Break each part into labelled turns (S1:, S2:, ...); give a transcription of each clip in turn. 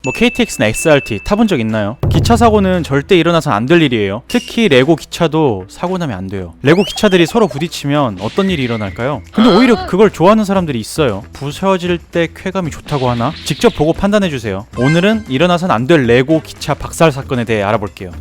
S1: 뭐 KTX나 XRT 타본 적 있나요? 기차 사고는 절대 일어나선 안 될 일이에요. 특히 레고 기차도 사고 나면 안 돼요. 레고 기차들이 서로 부딪히면 어떤 일이 일어날까요? 근데 오히려 그걸 좋아하는 사람들이 있어요. 부서질 때 쾌감이 좋다고 하나? 직접 보고 판단해주세요. 오늘은 일어나선 안 될 레고 기차 박살 사건에 대해 알아볼게요.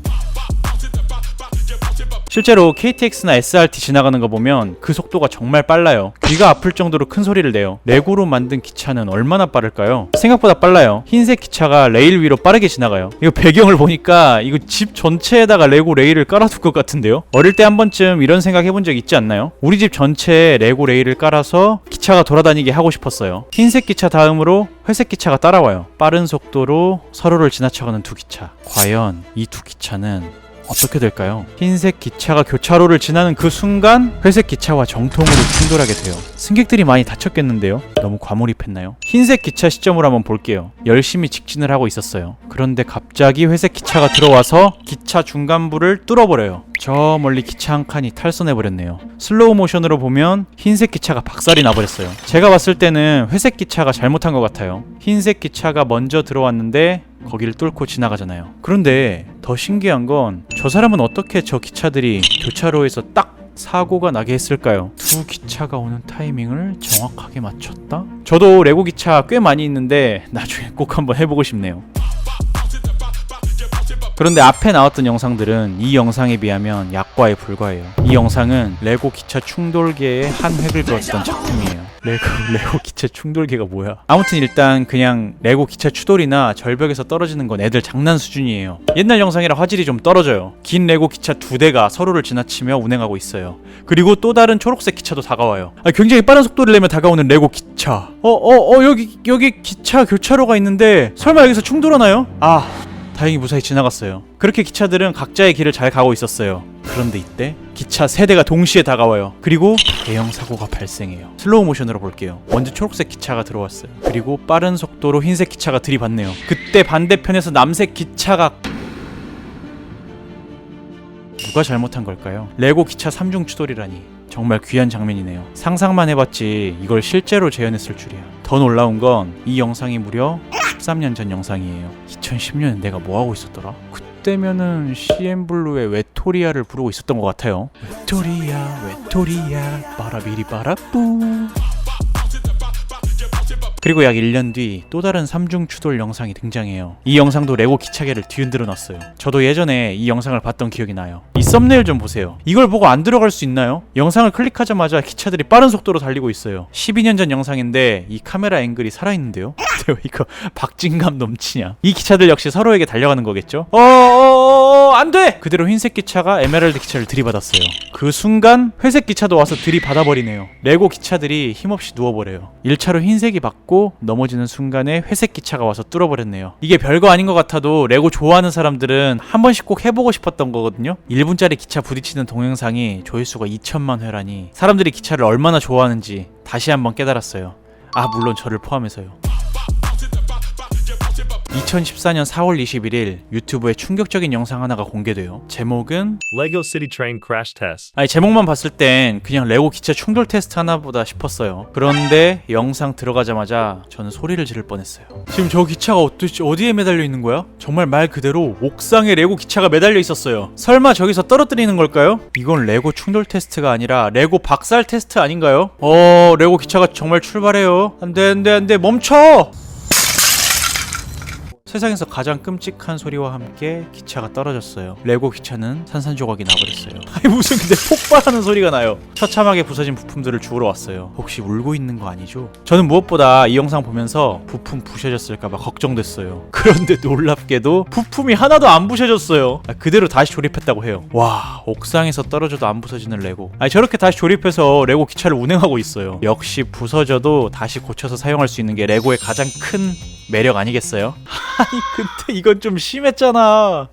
S1: 실제로 KTX나 SRT 지나가는 거 보면 그 속도가 정말 빨라요. 귀가 아플 정도로 큰 소리를 내요. 레고로 만든 기차는 얼마나 빠를까요? 생각보다 빨라요. 흰색 기차가 레일 위로 빠르게 지나가요. 이거 배경을 보니까 이거 집 전체에다가 레고 레일을 깔아둘 것 같은데요? 어릴 때 한 번쯤 이런 생각 해본 적 있지 않나요? 우리 집 전체에 레고 레일을 깔아서 기차가 돌아다니게 하고 싶었어요. 흰색 기차 다음으로 회색 기차가 따라와요. 빠른 속도로 서로를 지나쳐가는 두 기차. 과연 이 두 기차는 어떻게 될까요? 흰색 기차가 교차로를 지나는 그 순간 회색 기차와 정통으로 충돌하게 돼요. 승객들이 많이 다쳤겠는데요? 너무 과몰입했나요? 흰색 기차 시점으로 한번 볼게요. 열심히 직진을 하고 있었어요. 그런데 갑자기 회색 기차가 들어와서 기차 중간부를 뚫어버려요. 저 멀리 기차 한 칸이 탈선해버렸네요. 슬로우 모션으로 보면 흰색 기차가 박살이 나버렸어요. 제가 봤을 때는 회색 기차가 잘못한 것 같아요. 흰색 기차가 먼저 들어왔는데 거기를 뚫고 지나가잖아요. 그런데 더 신기한 건 저 사람은 어떻게 저 기차들이 교차로에서 딱 사고가 나게 했을까요? 두 기차가 오는 타이밍을 정확하게 맞췄다? 저도 레고 기차 꽤 많이 있는데 나중에 꼭 한번 해보고 싶네요. 그런데 앞에 나왔던 영상들은 이 영상에 비하면 약과에 불과해요. 이 영상은 레고 기차 충돌계의 한 획을 그었던 작품이에요. 레고 기차 충돌계가 뭐야? 아무튼 일단 그냥 레고 기차 추돌이나 절벽에서 떨어지는 건 애들 장난 수준이에요. 옛날 영상이라 화질이 좀 떨어져요. 긴 레고 기차 두 대가 서로를 지나치며 운행하고 있어요. 그리고 또 다른 초록색 기차도 다가와요. 굉장히 빠른 속도를 내며 다가오는 레고 기차. 여기 기차 교차로가 있는데 설마 여기서 충돌하나요? 다행히 무사히 지나갔어요. 그렇게 기차들은 각자의 길을 잘 가고 있었어요. 그런데 이때 기차 세 대가 동시에 다가와요. 그리고 대형 사고가 발생해요. 슬로우 모션으로 볼게요. 먼저 초록색 기차가 들어왔어요. 그리고 빠른 속도로 흰색 기차가 들이받네요. 그때 반대편에서 남색 기차가... 누가 잘못한 걸까요? 레고 기차 3중 추돌이라니 정말 귀한 장면이네요. 상상만 해봤지 이걸 실제로 재현했을 줄이야. 더 놀라운 건 이 영상이 무려 13년 전 영상이에요. 2010년에 내가 뭐하고 있었더라? 그때면은 CN블루의 외토리아를 부르고 있었던 것 같아요. 외토리아 바라비리 바라뿌. 그리고 약 1년 뒤 또 다른 3중 추돌 영상이 등장해요. 이 영상도 레고 기차계를 뒤흔들어 놨어요. 저도 예전에 이 영상을 봤던 기억이 나요. 이 썸네일 좀 보세요. 이걸 보고 안 들어갈 수 있나요? 영상을 클릭하자마자 기차들이 빠른 속도로 달리고 있어요. 12년 전 영상인데 이 카메라 앵글이 살아있는데요? 이거 박진감 넘치냐? 이 기차들 역시 서로에게 달려가는 거겠죠? 안 돼! 그대로 흰색 기차가 에메랄드 기차를 들이받았어요. 그 순간 회색 기차도 와서 들이받아버리네요. 레고 기차들이 힘없이 누워버려요. 1차로 흰색이 받고 넘어지는 순간에 회색 기차가 와서 뚫어버렸네요. 이게 별거 아닌 것 같아도 레고 좋아하는 사람들은 한 번씩 꼭 해보고 싶었던 거거든요. 1분짜리 기차 부딪히는 동영상이 조회수가 2천만 회라니 사람들이 기차를 얼마나 좋아하는지 다시 한번 깨달았어요. 물론 저를 포함해서요. 2014년 4월 21일 유튜브에 충격적인 영상 하나가 공개돼요. 제목은
S2: Lego City Train Crash Test.
S1: 제목만 봤을 땐 그냥 레고 기차 충돌 테스트 하나보다 싶었어요. 그런데 영상 들어가자마자 저는 소리를 지를 뻔했어요. 지금 저 기차가 어디에 매달려 있는 거야? 정말 말 그대로 옥상에 레고 기차가 매달려 있었어요. 설마 저기서 떨어뜨리는 걸까요? 이건 레고 충돌 테스트가 아니라 레고 박살 테스트 아닌가요? 레고 기차가 정말 출발해요. 안돼 멈춰! 세상에서 가장 끔찍한 소리와 함께 기차가 떨어졌어요. 레고 기차는 산산조각이 나버렸어요. 무슨 근데 폭발하는 소리가 나요. 처참하게 부서진 부품들을 주우러 왔어요. 혹시 울고 있는 거 아니죠? 저는 무엇보다 이 영상 보면서 부품 부셔졌을까봐 걱정됐어요. 그런데 놀랍게도 부품이 하나도 안 부셔졌어요. 그대로 다시 조립했다고 해요. 와, 옥상에서 떨어져도 안 부서지는 레고. 저렇게 다시 조립해서 레고 기차를 운행하고 있어요. 역시 부서져도 다시 고쳐서 사용할 수 있는 게 레고의 가장 큰 매력 아니겠어요? 근데 이건 좀 심했잖아.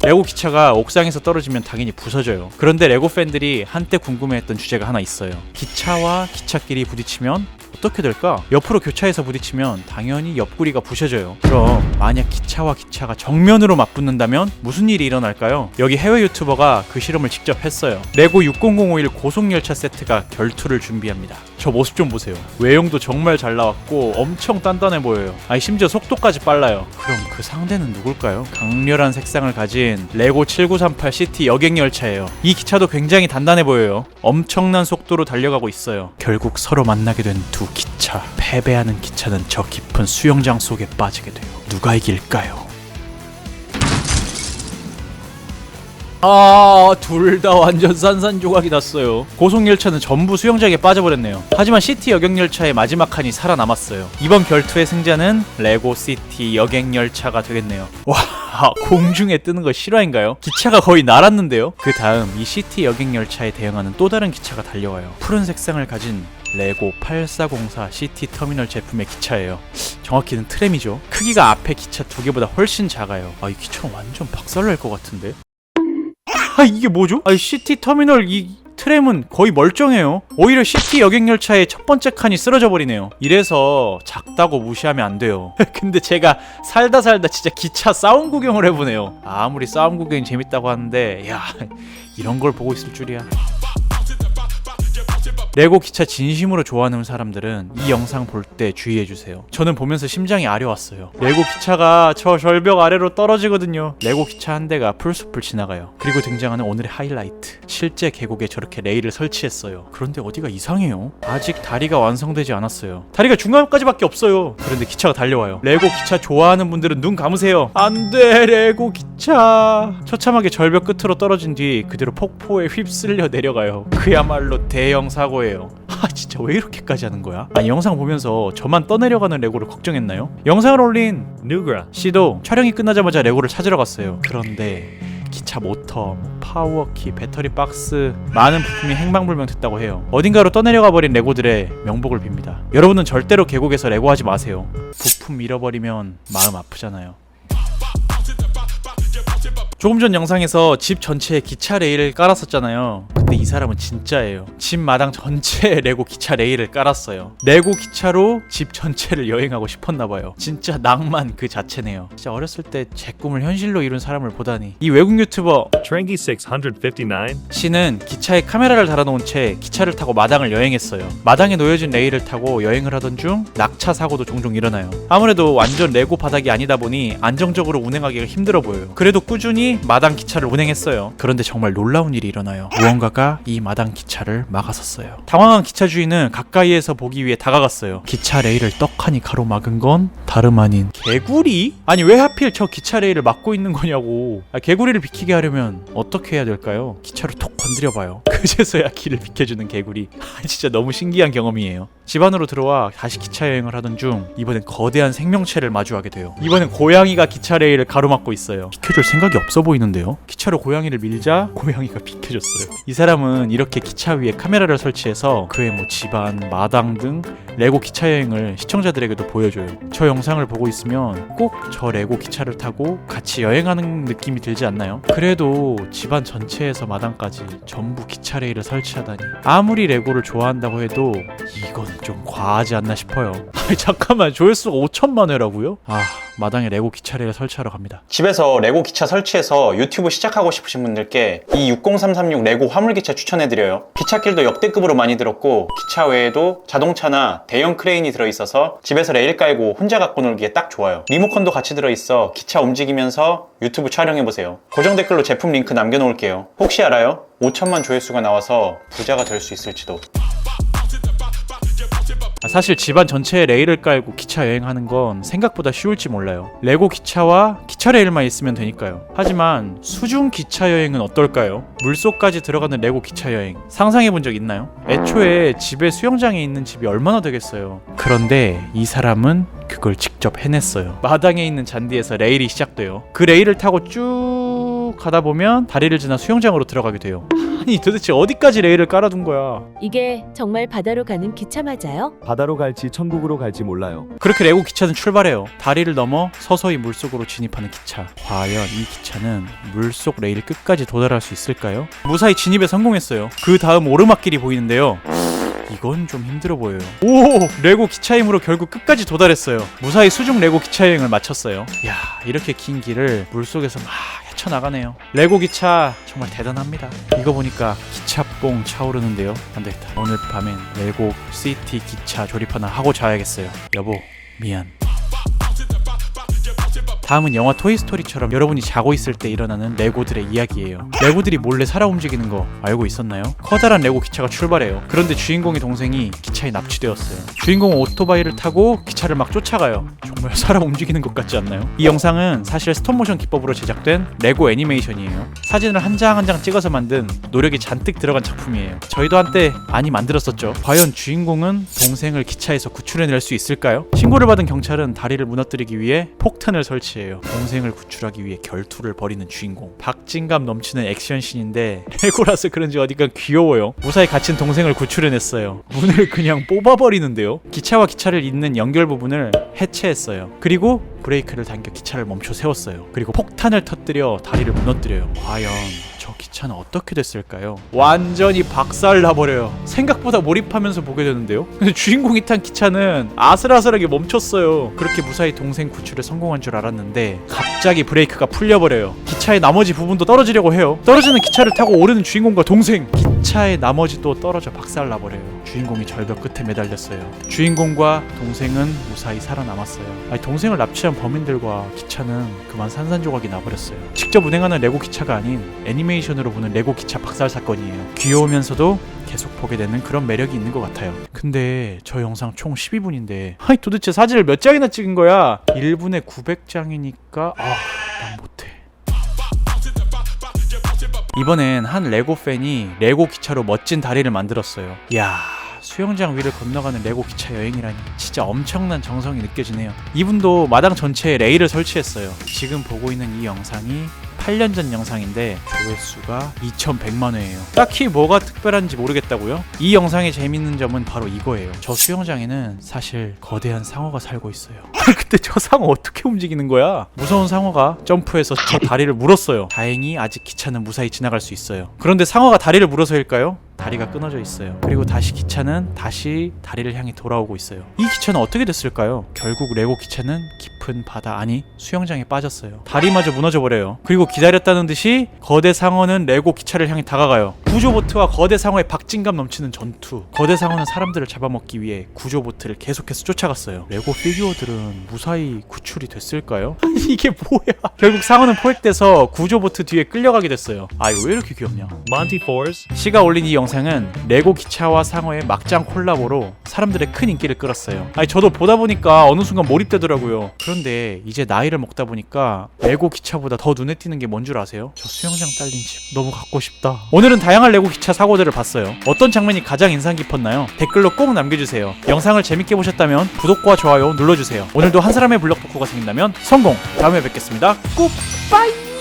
S1: 레고 기차가 옥상에서 떨어지면 당연히 부서져요. 그런데 레고 팬들이 한때 궁금해했던 주제가 하나 있어요. 기차와 기차끼리 부딪히면 어떻게 될까? 옆으로 교차해서 부딪히면 당연히 옆구리가 부셔져요. 그럼 만약 기차와 기차가 정면으로 맞붙는다면 무슨 일이 일어날까요? 여기 해외 유튜버가 그 실험을 직접 했어요. 레고 60051 고속열차 세트가 결투를 준비합니다. 저 모습 좀 보세요. 외형도 정말 잘 나왔고 엄청 단단해 보여요. 아니 심지어 속도까지 빨라요. 그럼 그 상대는 누굴까요? 강렬한 색상을 가진 레고 7938 시티 여객열차예요. 이 기차도 굉장히 단단해 보여요. 엄청난 속도로 달려가고 있어요. 결국 서로 만나게 된 두 기차. 패배하는 기차는 저 깊은 수영장 속에 빠지게 돼요. 누가 이길까요? 둘 다 완전 산산조각이 났어요. 고속열차는 전부 수영장에 빠져버렸네요. 하지만 시티 여객열차의 마지막 칸이 살아남았어요. 이번 결투의 승자는 레고 시티 여객열차가 되겠네요. 와, 공중에 뜨는 거 실화인가요? 기차가 거의 날았는데요. 그 다음 이 시티 여객열차에 대응하는 또 다른 기차가 달려와요. 푸른 색상을 가진 레고 8404 시티 터미널 제품의 기차예요. 정확히는 트램이죠. 크기가 앞에 기차 두 개보다 훨씬 작아요. 이 기차는 완전 박살날 것 같은데? 이게 뭐죠? 시티 터미널 이 트램은 거의 멀쩡해요. 오히려 시티 여객열차의 첫 번째 칸이 쓰러져 버리네요. 이래서 작다고 무시하면 안 돼요. 근데 제가 살다 진짜 기차 싸움 구경을 해보네요. 아무리 싸움 구경이 재밌다고 하는데 야, 이런 걸 보고 있을 줄이야. 레고 기차 진심으로 좋아하는 사람들은 이 영상 볼 때 주의해주세요. 저는 보면서 심장이 아려왔어요. 레고 기차가 저 절벽 아래로 떨어지거든요. 레고 기차 한 대가 풀숲을 지나가요. 그리고 등장하는 오늘의 하이라이트. 실제 계곡에 저렇게 레일을 설치했어요. 그런데 어디가 이상해요. 아직 다리가 완성되지 않았어요. 다리가 중간까지밖에 없어요. 그런데 기차가 달려와요. 레고 기차 좋아하는 분들은 눈 감으세요. 안돼, 레고 기차. 처참하게 절벽 끝으로 떨어진 뒤 그대로 폭포에 휩쓸려 내려가요. 그야말로 대형 사고예요. 진짜 왜 이렇게까지 하는 거야? 영상 보면서 저만 떠내려가는 레고를 걱정했나요? 영상을 올린
S2: Nugra.
S1: 씨도 촬영이 끝나자마자 레고를 찾으러 갔어요. 그런데 기차 모터, 파워키, 배터리 박스 많은 부품이 행방불명됐다고 해요. 어딘가로 떠내려가 버린 레고들의 명복을 빕니다. 여러분은 절대로 계곡에서 레고 하지 마세요. 부품 잃어버리면 마음 아프잖아요. 조금 전 영상에서 집 전체에 기차 레일을 깔았었잖아요. 근데 이 사람은 진짜예요. 집 마당 전체에 레고 기차 레일을 깔았어요. 레고 기차로 집 전체를 여행하고 싶었나봐요. 진짜 낭만 그 자체네요. 진짜 어렸을 때 제 꿈을 현실로 이룬 사람을 보다니. 이 외국 유튜버
S2: Trangy 659.
S1: 씨는 기차에 카메라를 달아놓은 채 기차를 타고 마당을 여행했어요. 마당에 놓여진 레일을 타고 여행을 하던 중 낙차 사고도 종종 일어나요. 아무래도 완전 레고 바닥이 아니다 보니 안정적으로 운행하기가 힘들어 보여요. 그래도 꾸준히 마당 기차를 운행했어요. 그런데 정말 놀라운 일이 일어나요. 무언가가 이 마당 기차를 막았었어요. 당황한 기차 주인은 가까이에서 보기 위해 다가갔어요. 기차 레일을 떡하니 가로막은 건 다름 아닌 개구리? 아니 왜 하필 저 기차 레일을 막고 있는 거냐고. 개구리를 비키게 하려면 어떻게 해야 될까요? 기차를 톡 건드려봐요. 그제서야 길을 비켜주는 개구리. 진짜 너무 신기한 경험이에요. 집 안으로 들어와 다시 기차 여행을 하던 중 이번엔 거대한 생명체를 마주하게 돼요. 이번엔 고양이가 기차 레일을 가로막고 있어요. 비켜줄 생각이 없어 보이는데요? 기차로 고양이를 밀자 고양이가 비켜줬어요. 이 사람은 이렇게 기차 위에 카메라를 설치해서 그의 집안, 마당 등 레고 기차 여행을 시청자들에게도 보여줘요. 저 영상을 보고 있으면 꼭 저 레고 기차를 타고 같이 여행하는 느낌이 들지 않나요? 그래도 집안 전체에서 마당까지 전부 기차 레일을 설치하다니. 아무리 레고를 좋아한다고 해도 이건 좀 과하지 않나 싶어요. 잠깐만, 조회수가 5천만 회라고요? 마당에 레고 기차 레일 설치하러 갑니다. 집에서 레고 기차 설치해서 유튜브 시작하고 싶으신 분들께 이 60336 레고 화물기차 추천해드려요. 기찻길도 역대급으로 많이 들었고 기차 외에도 자동차나 대형 크레인이 들어있어서 집에서 레일 깔고 혼자 갖고 놀기에 딱 좋아요. 리모컨도 같이 들어있어 기차 움직이면서 유튜브 촬영해보세요. 고정 댓글로 제품 링크 남겨놓을게요. 혹시 알아요? 5천만 조회수가 나와서 부자가 될 수 있을지도. 사실 집안 전체에 레일을 깔고 기차 여행하는 건 생각보다 쉬울지 몰라요. 레고 기차와 기차 레일만 있으면 되니까요. 하지만 수중 기차 여행은 어떨까요? 물속까지 들어가는 레고 기차 여행 상상해본 적 있나요? 애초에 집에 수영장에 있는 집이 얼마나 되겠어요. 그런데 이 사람은 그걸 직접 해냈어요. 마당에 있는 잔디에서 레일이 시작돼요. 그 레일을 타고 쭉 가다 보면 다리를 지나 수영장으로 들어가게 돼요. 아니 도대체 어디까지 레일을 깔아둔 거야?
S3: 이게 정말 바다로 가는 기차 맞아요?
S4: 바다로 갈지 천국으로 갈지 몰라요.
S1: 그렇게 레고 기차는 출발해요. 다리를 넘어 서서히 물속으로 진입하는 기차. 과연 이 기차는 물속 레일 끝까지 도달할 수 있을까요? 무사히 진입에 성공했어요. 그 다음 오르막길이 보이는데요. 이건 좀 힘들어 보여요. 오! 레고 기차 힘으로 결국 끝까지 도달했어요. 무사히 수중 레고 기차 여행을 마쳤어요. 이야, 이렇게 긴 길을 물속에서 막 뛰쳐나가네요. 레고 기차 정말 대단합니다. 이거 보니까 기차 뽕 차오르는데요. 안되겠다. 오늘 밤엔 레고 시티 기차 조립 하나 하고 자야겠어요. 여보 미안. 다음은 영화 토이스토리처럼 여러분이 자고 있을 때 일어나는 레고들의 이야기예요. 레고들이 몰래 살아 움직이는 거 알고 있었나요? 커다란 레고 기차가 출발해요. 그런데 주인공의 동생이 기차에 납치되었어요. 주인공은 오토바이를 타고 기차를 막 쫓아가요. 정말 살아 움직이는 것 같지 않나요? 이 영상은 사실 스톱모션 기법으로 제작된 레고 애니메이션이에요. 사진을 한 장 한 장 찍어서 만든 노력이 잔뜩 들어간 작품이에요. 저희도 한때 많이 만들었었죠. 과연 주인공은 동생을 기차에서 구출해낼 수 있을까요? 신고를 받은 경찰은 다리를 무너뜨리기 위해 폭탄을 설치해요. 동생을 구출하기 위해 결투를 벌이는 주인공. 박진감 넘치는 액션씬인데 레고라서 그런지 어디가 귀여워요. 무사히 갇힌 동생을 구출해냈어요. 문을 그냥 뽑아버리는데요. 기차와 기차를 잇는 연결 부분을 해체했어요. 그리고 브레이크를 당겨 기차를 멈춰 세웠어요. 그리고 폭탄을 터뜨려 다리를 무너뜨려요. 과연 저 기차는 어떻게 됐을까요? 완전히 박살나버려요. 생각보다 몰입하면서 보게 되는데요. 근데 주인공이 탄 기차는 아슬아슬하게 멈췄어요. 그렇게 무사히 동생 구출에 성공한 줄 알았는데 갑자기 브레이크가 풀려버려요. 기차의 나머지 부분도 떨어지려고 해요. 떨어지는 기차를 타고 오르는 주인공과 동생, 기차의 나머지도 떨어져 박살나버려요. 주인공이 절벽 끝에 매달렸어요. 주인공과 동생은 무사히 살아남았어요. 아니, 동생을 납치한 범인들과 기차는 그만 산산조각이 나버렸어요. 직접 운행하는 레고 기차가 아닌 애니메이션으로 보는 레고 기차 박살 사건이에요. 귀여우면서도 계속 보게 되는 그런 매력이 있는 것 같아요. 근데 저 영상 총 12분인데 아니 도대체 사진을 몇 장이나 찍은 거야? 1분에 900장이니까 난 못해. 이번엔 한 레고 팬이 레고 기차로 멋진 다리를 만들었어요. 이야, 수영장 위를 건너가는 레고 기차 여행이라니 진짜 엄청난 정성이 느껴지네요. 이분도 마당 전체에 레일을 설치했어요. 지금 보고 있는 이 영상이 8년 전 영상인데 조회수가 2100만 회예요. 딱히 뭐가 특별한지 모르겠다고요? 이 영상의 재밌는 점은 바로 이거예요. 저 수영장에는 사실 거대한 상어가 살고 있어요. 근데 저 상어 어떻게 움직이는 거야? 무서운 상어가 점프해서 저 다리를 물었어요. 다행히 아직 기차는 무사히 지나갈 수 있어요. 그런데 상어가 다리를 물어서일까요? 다리가 끊어져 있어요. 그리고 다시 기차는 다시 다리를 향해 돌아오고 있어요. 이 기차는 어떻게 됐을까요? 결국 레고 기차는 깊은 바다, 아니 수영장에 빠졌어요. 다리마저 무너져 버려요. 그리고 기다렸다는 듯이 거대 상어는 레고 기차를 향해 다가가요. 구조보트와 거대 상어의 박진감 넘치는 전투. 거대 상어는 사람들을 잡아먹기 위해 구조보트를 계속해서 쫓아갔어요. 레고 피규어들은 무사히 구출이 됐을까요? 이게 뭐야? 결국 상어는 포획돼서 구조보트 뒤에 끌려가게 됐어요. 아, 이거 왜 이렇게 귀엽냐?
S2: Monty Force.
S1: 씨가 올린 이 영상은 레고 기차와 상어의 막장 콜라보로 사람들의 큰 인기를 끌었어요. 아니, 저도 보다 보니까 어느 순간 몰입되더라고요. 그런데 이제 나이를 먹다 보니까 레고 기차보다 더 눈에 띄는 게 뭔 줄 아세요? 저 수영장 딸린 집 너무 갖고 싶다. 오늘은 다양한 레고 기차 사고들을 봤어요. 어떤 장면이 가장 인상 깊었나요? 댓글로 꼭 남겨주세요. 영상을 재밌게 보셨다면 구독과 좋아요 눌러주세요. 오늘도 한 사람의 블럭 토크가 생긴다면 성공! 다음에 뵙겠습니다. 굿바이!